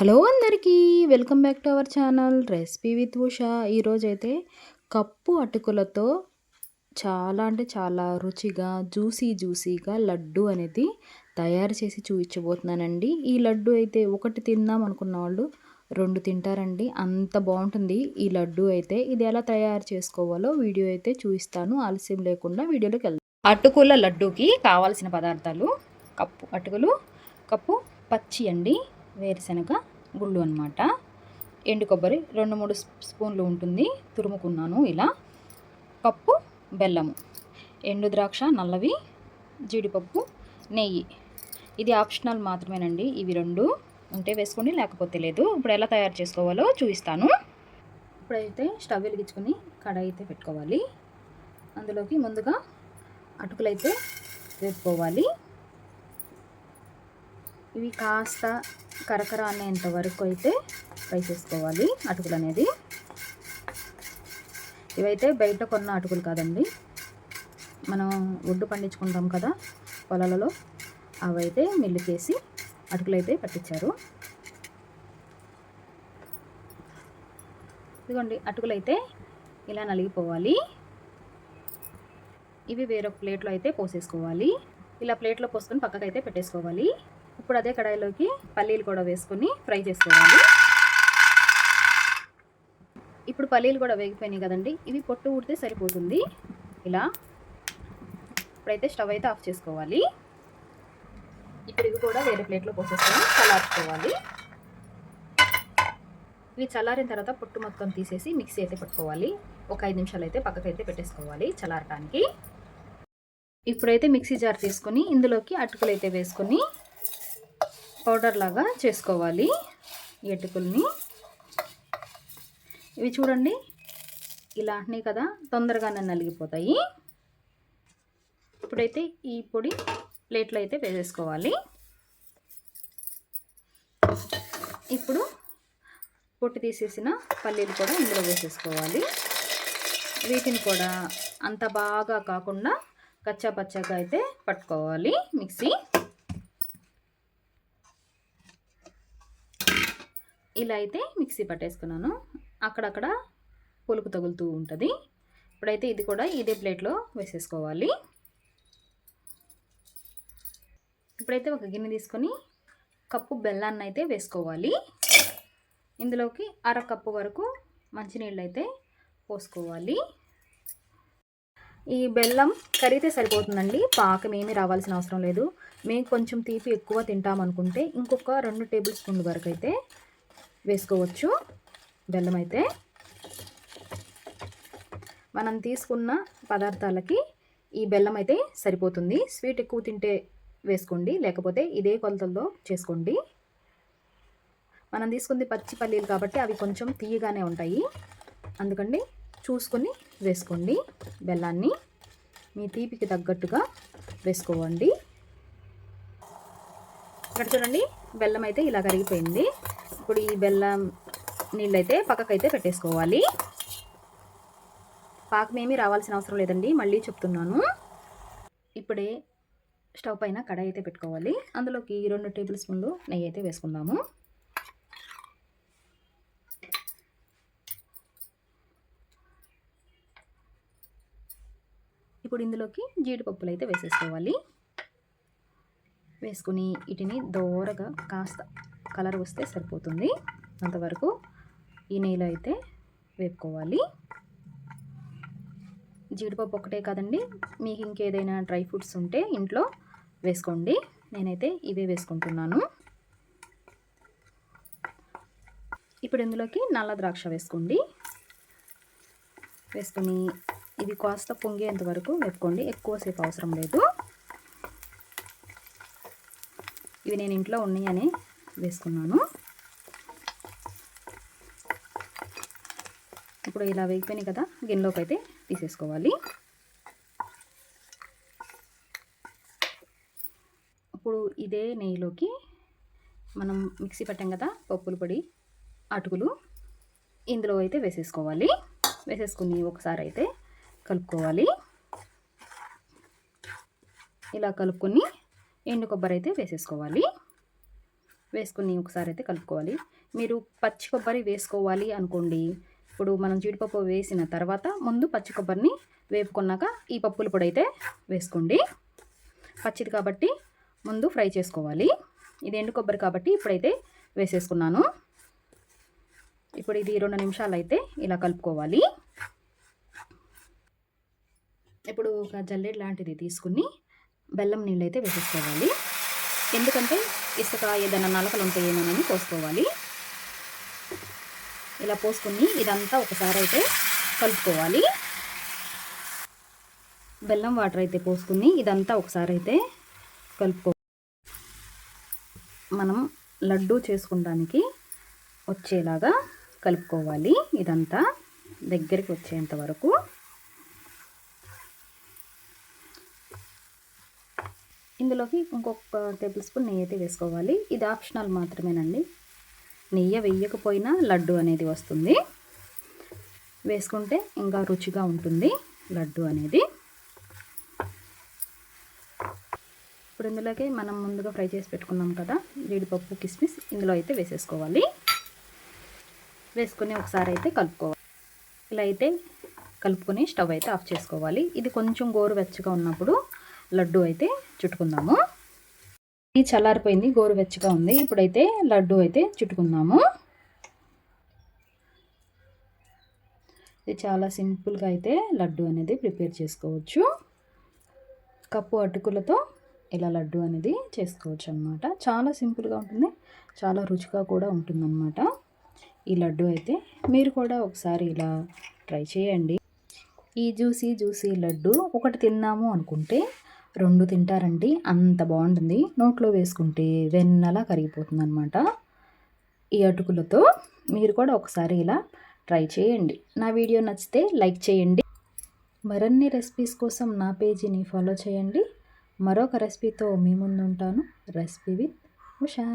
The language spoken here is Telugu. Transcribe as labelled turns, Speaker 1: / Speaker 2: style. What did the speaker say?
Speaker 1: హలో అందరికీ welcome back to our channel recipe with Usha. ఈరోజైతే కప్పు అటుకులతో చాలా అంటే చాలా రుచిగా జ్యూసీగా లడ్డు అనేది తయారు చేసి చూపించబోతున్నానండి. ఈ లడ్డు అయితే ఒకటి తిందాం అనుకున్న వాళ్ళు 2 తింటారండి, అంత బాగుంటుంది ఈ లడ్డు అయితే. ఇది ఎలా తయారు చేసుకోవాలో వీడియో అయితే చూపిస్తాను. ఆలస్యం లేకుండా వీడియోలోకి వెళ్దాం. అటుకుల లడ్డూకి కావాల్సిన పదార్థాలు: కప్పు అటుకులు, కప్పు పచ్చి అండి వేరుశనగ గుళ్ళు అనమాట, ఎండు కొబ్బరి 2-3 స్పూన్లు ఉంటుంది తురుముకున్నాను ఇలా, కప్పు బెల్లము, ఎండు ద్రాక్ష నల్లవి, జీడిపప్పు, నెయ్యి. ఇది ఆప్షనల్ మాత్రమేనండి, ఇవి 2 ఉంటే వేసుకోండి, లేకపోతే లేదు. ఇప్పుడు ఎలా తయారు చేసుకోవాలో చూపిస్తాను. ఇప్పుడైతే స్టవ్ వెలిగించుకొని కడాయి అయితే పెట్టుకోవాలి. అందులోకి ముందుగా అటుకులైతే వేపుకోవాలి. ఇవి కాస్త కరకర అనేంత వరకు అయితే ఫ్రై చేసుకోవాలి అటుకులు అనేది. ఇవైతే బయట కొన్న అటుకులు కాదండి, మనం ఒడ్డు పండించుకుంటాం కదా పొలాలలో, అవైతే మిల్లుకేసి అటుకులు అయితే పట్టించారు. ఇదిగోండి అటుకులు అయితే ఇలా నలిగిపోవాలి. ఇవి వేరొక ప్లేట్లో అయితే పోసేసుకోవాలి. ఇలా ప్లేట్లో పోసుకొని పక్కకైతే పెట్టేసుకోవాలి. ఇప్పుడు అదే కడాయిలోకి పల్లీలు కూడా వేసుకొని ఫ్రై చేసుకోవాలి. ఇప్పుడు పల్లీలు కూడా వేగిపోయినాయి కదండి, ఇవి పొట్టు ఊడితే సరిపోతుంది. ఇలా ఇప్పుడైతే స్టవ్ అయితే ఆఫ్ చేసుకోవాలి. ఇప్పుడు ఇవి కూడా వేరే ప్లేట్లో పోసేసుకొని చల్లార్చుకోవాలి. ఇవి చల్లారిన తర్వాత పొట్టు మొత్తం తీసేసి మిక్సీ అయితే పట్టుకోవాలి. ఒక 5 నిమిషాలు అయితే పక్కకైతే పెట్టేసుకోవాలి చల్లారటానికి. ఇప్పుడైతే మిక్సీ జార్ తీసుకొని ఇందులోకి అటుకులు అయితే వేసుకొని పౌడర్ లాగా చేసుకోవాలి ఈ అటుకుల్ని. ఇవి చూడండి ఇలా అంటున్నాయి కదా, తొందరగానే నలిగిపోతాయి. ఇప్పుడైతే ఈ పొడి ప్లేట్లో అయితే వేసేసుకోవాలి. ఇప్పుడు పొట్టు తీసేసిన పల్లీలు కూడా ఇందులో వేసేసుకోవాలి. వీటిని కూడా అంత బాగా కాకుండా కచ్చా పచ్చాగా అయితే పట్టుకోవాలి మిక్సీ. ఇలా అయితే మిక్సీ పట్టేసుకున్నాను, అక్కడక్కడ పులుపు తగులుతూ ఉంటుంది. ఇప్పుడైతే ఇది కూడా ఇదే ప్లేట్లో వేసేసుకోవాలి. ఇప్పుడైతే ఒక గిన్నె తీసుకొని కప్పు బెల్లాన్ని అయితే వేసుకోవాలి. ఇందులోకి 1/2 కప్పు వరకు మంచినీళ్ళు అయితే పోసుకోవాలి. ఈ బెల్లం కరిగితే సరిపోతుందండి, పాకం ఏమీ రావాల్సిన అవసరం లేదు. మేము కొంచెం తీపి ఎక్కువ తింటామనుకుంటే ఇంకొక 2 టేబుల్ స్పూన్ల వరకు అయితే వేసుకోవచ్చు బెల్లం అయితే. మనం తీసుకున్న పదార్థాలకి ఈ బెల్లం అయితే సరిపోతుంది. స్వీట్ ఎక్కువ తింటే వేసుకోండి, లేకపోతే ఇదే కొలతల్లో చేసుకోండి. మనం తీసుకుంది పచ్చి పల్లీలు కాబట్టి అవి కొంచెం తీయగానే ఉంటాయి, అందుకని చూసుకొని వేసుకోండి బెల్లాన్ని. మీ తీపికి తగ్గట్టుగా వేసుకోండి. ఇక్కడ చూడండి బెల్లం అయితే ఇలా కరిగిపోయింది. ఇప్పుడు ఈ బెల్లం నీళ్ళైతే పక్కకైతే పెట్టేసుకోవాలి. పాకమేమీ రావాల్సిన అవసరం లేదండి, మళ్ళీ చెప్తున్నాను. ఇప్పుడే స్టవ్ పైన కడాయి అయితే పెట్టుకోవాలి. అందులోకి 2 టేబుల్ స్పూన్లు నెయ్యి అయితే వేసుకుందాము. ఇప్పుడు ఇందులోకి జీడిపప్పులు అయితే వేసేసుకోవాలి. వేసుకుని వీటిని దోరగా కాస్త కలర్ వస్తే సరిపోతుంది, అంతవరకు ఈ నెయ్యిలో అయితే వేపుకోవాలి. జీడిపప్పు ఒకటే కాదండి, మీకు ఇంకేదైనా డ్రై ఫ్రూట్స్ ఉంటే ఇంట్లో వేసుకోండి. నేనైతే ఇవే వేసుకుంటున్నాను. ఇప్పుడు ఇందులోకి నల్ల ద్రాక్ష వేసుకోండి. వేసుకొని ఇది కాస్త పొంగేంత వరకు వేపుకోండి, ఎక్కువసేపు అవసరం లేదు. ఇవి నేను ఇంట్లో ఉన్నాయని వేసుకున్నాను. ఇప్పుడు ఇలా వేగిపోయినాయి కదా, గిన్నెలోకి అయితే తీసేసుకోవాలి. ఇప్పుడు ఇదే నెయ్యిలోకి మనం మిక్సీ పట్టాం కదా పప్పుల పొడి, అటుకులు ఇందులో అయితే వేసేసుకోవాలి. వేసేసుకుని ఒకసారి అయితే కలుపుకోవాలి. ఇలా కలుపుకొని ఎండు కొబ్బరి అయితే వేసేసుకోవాలి. వేసుకుని ఒకసారి అయితే కలుపుకోవాలి. మీరు పచ్చి కొబ్బరి వేసుకోవాలి అనుకోండి, ఇప్పుడు మనం జీడిపప్పు వేసిన తర్వాత ముందు పచ్చి కొబ్బరిని వేపుకున్నాక ఈ పప్పుల పొడి అయితే వేసుకోండి. పచ్చిది కాబట్టి ముందు ఫ్రై చేసుకోవాలి. ఇది ఎండు కొబ్బరి కాబట్టి ఇప్పుడైతే వేసేసుకున్నాను. ఇప్పుడు ఇది 2 నిమిషాలు అయితే ఇలా కలుపుకోవాలి. ఇప్పుడు ఒక జల్లెడ లాంటిది తీసుకుని బెల్లం నీళ్ళు అయితే వేసేసుకోవాలి. ఎందుకంటే ఇసుక ఏదైనా నలకలు ఉంటాయేమోనని పోసుకోవాలి. ఇలా పోసుకుని ఇదంతా ఒకసారి అయితే కలుపుకోవాలి. బెల్లం వాటర్ అయితే పోసుకుని ఇదంతా ఒకసారి అయితే మనం లడ్డు చేసుకోవడానికి వచ్చేలాగా కలుపుకోవాలి. ఇదంతా దగ్గరికి వచ్చేంత వరకు. ఇందులోకి ఇంకొక టేబుల్ స్పూన్ నెయ్యి అయితే వేసుకోవాలి. ఇది ఆప్షనల్ మాత్రమేనండి. నెయ్యి వేయకపోయినా లడ్డు అనేది వస్తుంది. వేసుకుంటే ఇంకా రుచిగా ఉంటుంది లడ్డు అనేది. ఇప్పుడు ఇందులోకి మనం ముందుగా ఫ్రై చేసి పెట్టుకున్నాం కదా జీడిపప్పు, కిస్మిస్ ఇందులో అయితే వేసేసుకోవాలి. వేసుకుని ఒకసారి అయితే కలుపుకోవాలి. ఇలా అయితే కలుపుకొని స్టవ్ అయితే ఆఫ్ చేసుకోవాలి. ఇది కొంచెం గోరువెచ్చగా ఉన్నప్పుడు లడ్డు అయితే చుట్టుకుందాము. ఇది చల్లారిపోయింది, గోరువెచ్చగా ఉంది. ఇప్పుడైతే లడ్డు అయితే చుట్టుకుందాము. ఇది చాలా సింపుల్గా అయితే లడ్డు అనేది ప్రిపేర్ చేసుకోవచ్చు. కప్పు అటుకులతో ఇలా లడ్డు అనేది చేసుకోవచ్చు అన్నమాట. చాలా సింపుల్గా ఉంటుంది, చాలా రుచిగా కూడా ఉంటుందన్నమాట ఈ లడ్డు అయితే. మీరు కూడా ఒకసారి ఇలా ట్రై చేయండి. ఈ జ్యూసీ లడ్డు ఒకటి తిన్నాము అనుకుంటే 2 తింటారండి, అంత బాగుంటుంది. నోట్లో వేసుకుంటే వెన్నలా కరిగిపోతుంది అన్నమాట ఈ అటుకులతో. మీరు కూడా ఒకసారి ఇలా ట్రై చేయండి. నా వీడియో నచ్చితే లైక్ చేయండి. మరిన్ని రెసిపీస్ కోసం నా పేజీని ఫాలో చేయండి. మరొక రెసిపీతో మీ ముందు ఉంటాను. Recipe with Usha.